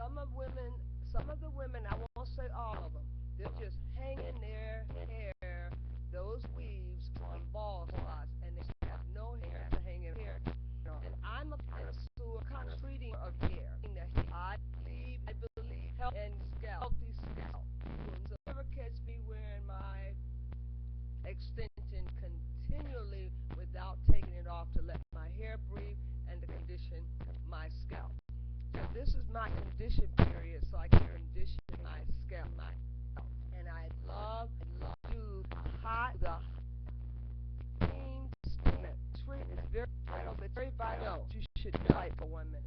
some of the women, I won't say all of them, they're just hanging their hair, those weaves on bald spots, and they have no hair to hang in hair. And I'm a connoisseur, kind of treating of hair. I believe health and healthy scalp. So if you ever catch me wearing my extension continually without taking it off to let my hair breathe and to condition my scalp. So this is my condition period, so I can condition my scalp. And I love to do the steam treatment. It's very vital. It's very vital. You should try it for 1 minute.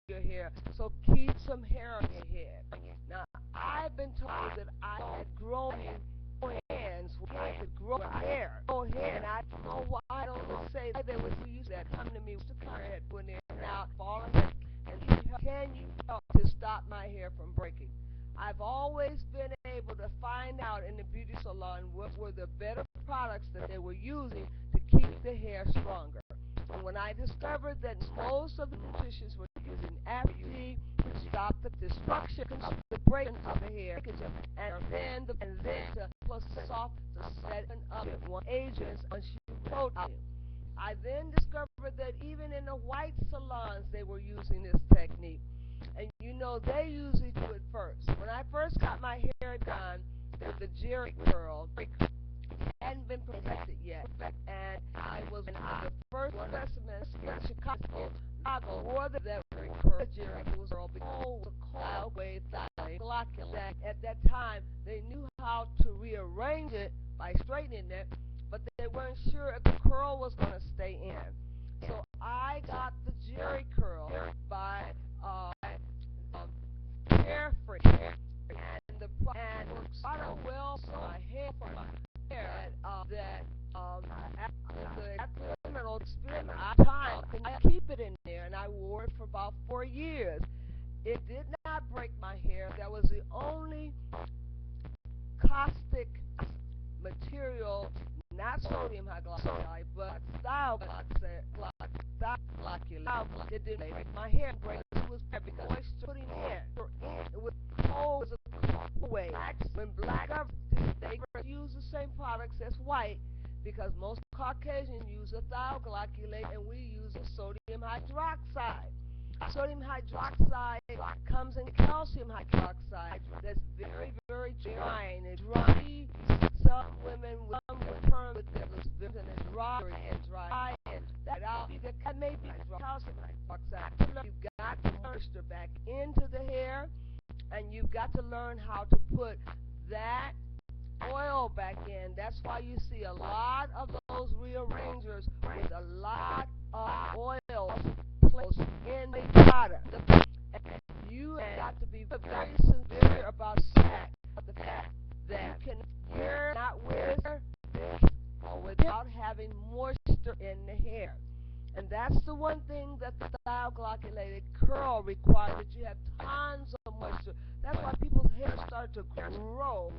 Your hair. So keep some hair on your head. Now, I've been told that I had growing hands where I could grow hair. And I don't know why I don't say they would use that. Come to me with the car head when they're now falling. And can you help to stop my hair from breaking? I've always been able to find out in the beauty salon what were the better products that they were using to keep the hair stronger. And when I discovered that most of the nutritionists were using Afro to stop the destruction, the breaking of the hair, and then to plus soft to setting up one agents on protein. I then discovered that even in the white salons they were using this technique. And you know they usually do it first. When I first got my hair done with the jerry curl, hadn't been perfected yet. And I was one of the first specimens in Chicago. I wore that Jerry was a cold way that at that time they knew how to rearrange it by straightening it, but they weren't sure if the curl was going to stay in. So I got the Jerry curl by Carefree, and works quite well for my hair, after the middle experiment time, I keep it in there, and I wore it for about 4 years. It did not break my hair. That was the only caustic material, not sodium hydroxide, but thioglycolate. It didn't make my hair break. It was because I was putting in. It was is a cool way. When black they use the same products as white because most Caucasians use a thioglycolate and we use a sodium hydroxide. Sodium hydroxide comes in calcium hydroxide that's very, very dry and dry. Some women will return with their lips and it's dry and that out. That may be calcium hydroxide. You've got to moisture back into the hair and you've got to learn how to put that oil back in. That's why you see a lot of those rearrangers with a lot of oil placed in the product. And you have got to be very sincere about the fact that you can not wear this without having moisture in the hair. And that's the one thing that the thioglycolated curl requires, that you have tons of moisture. That's why people's hair start to grow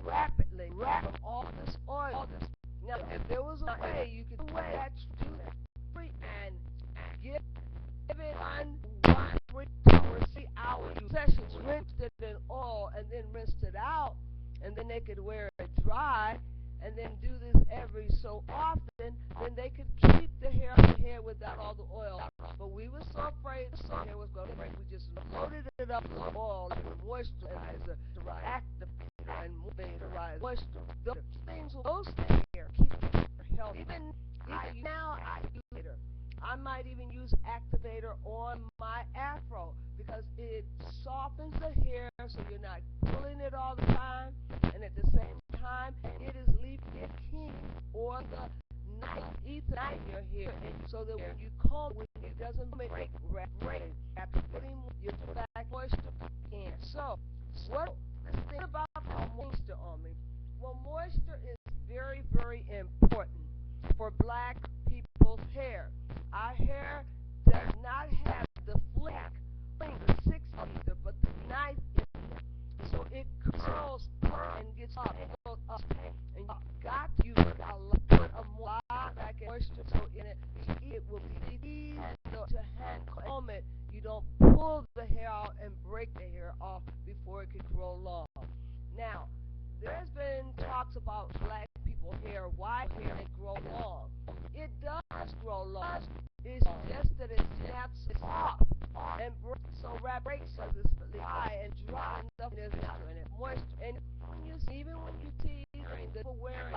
rapidly from all this oil. Now, if there was a way you could do that and give it 3 hour sessions, rinsed it in oil and then rinsed it out, and then they could wear it dry, and then do this every so often, then they could keep the hair on the head without all the oil. But we were so afraid the hair was going to break, we just loaded it up with oil and moisture and as a activator and moisture. Those things here keep your healthy. Even now, I might even use activator on my Afro because it softens the hair so you're not pulling it all the time, and at the same time, it is leaving the king or the nice ether in your hair, so that when you comb it doesn't make rain after putting your back moisture in. So, let's think about the moisture on me. Well, moisture is very, very important for black people's hair. Our hair does not have the flick, the 6 either, but the 9 either. So it curls and gets up, and you've got to use a lot of moisture so it will be easy to hand comb it. You don't pull the hair out and break the hair off before it can grow long. Now, there's been talks about black people's hair, why hair they grow long. It does grow long. It's just that it snaps off and breaks so rapidly so it's high and dry enough and there's not in it moisture. And even when you see the wearing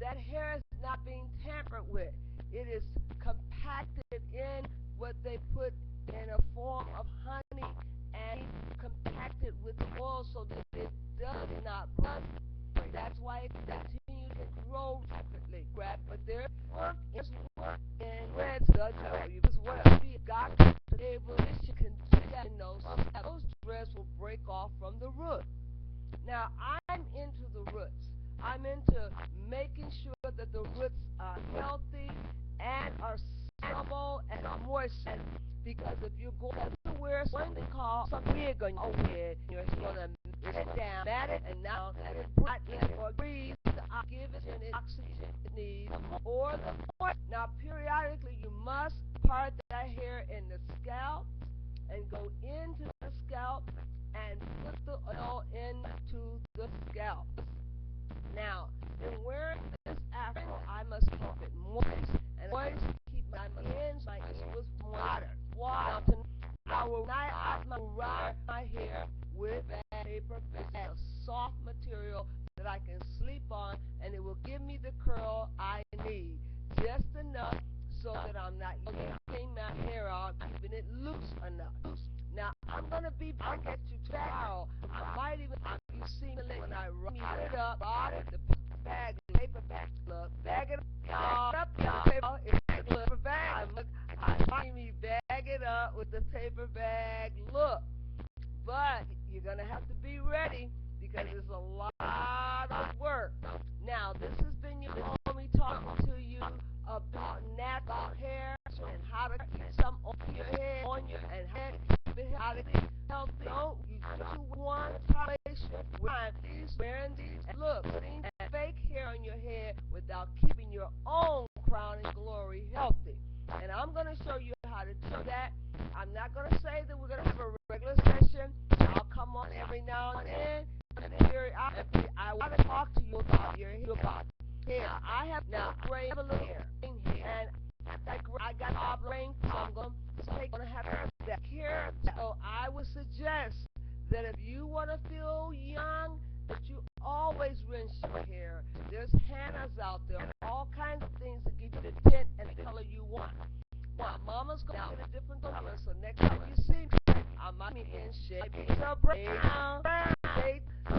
that hair is not being tampered with. It is compacted in what they put in a form of honey and compacted with oil so that it does not break. That's why it continues to grow rapidly. But there is work in red stuff. Because what we got to be able to continue those dreads will break off from the root. Now, I'm into the roots. I'm into making sure that the roots are healthy and are supple and moist. Because if you're going to wear something called some wig on your head, you're going to sit down, mat it, and now let it breathe or breathe. Give it an oxygen it needs, or the point. Now, periodically, you must part that hair in the scalp and go into the scalp and put the oil into the scalp. Now, in wearing this afro, I must keep it moist, and moist keep my hands, my ears with water. I will wrap my hair with a paper bag, a soft material that I can sleep on, and it will give me the curl I need, just enough so that I'm not yanking my hair out, keeping it loose enough. Now, I'm going to be back at you tomorrow. I might even, you see me when I roll it up, the paper bag, look, bag it up, the paper bag, I see me bag it up with the paper bag look. But you're going to have to be ready because it's a lot of work. Now, this has been your homie talking to you about natural hair and how to keep some on your head, and how to keep healthy. Don't you want to wearing these looks and fake hair on your head without keeping your own crown and glory healthy. And I'm going to show you how to do that. I'm not going to say that we're going to have a regular session. I'll come on every every now and then, I want to talk to you about your hair. I have now gray, a little hair, and I got a brain, so I'm gonna have that care. So I would suggest that if you want to feel young, that you always rinse your hair. There's hennas out there, all kinds of things to give you the tint and the color you want. Now, Mama's going to get a different color, so next time you see me, I might be in shape. So, brown, shade, two.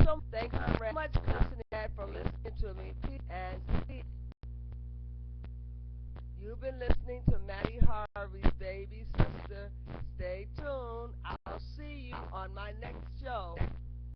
So, thank you very much for listening to me. And you've been listening to Maddie Hart.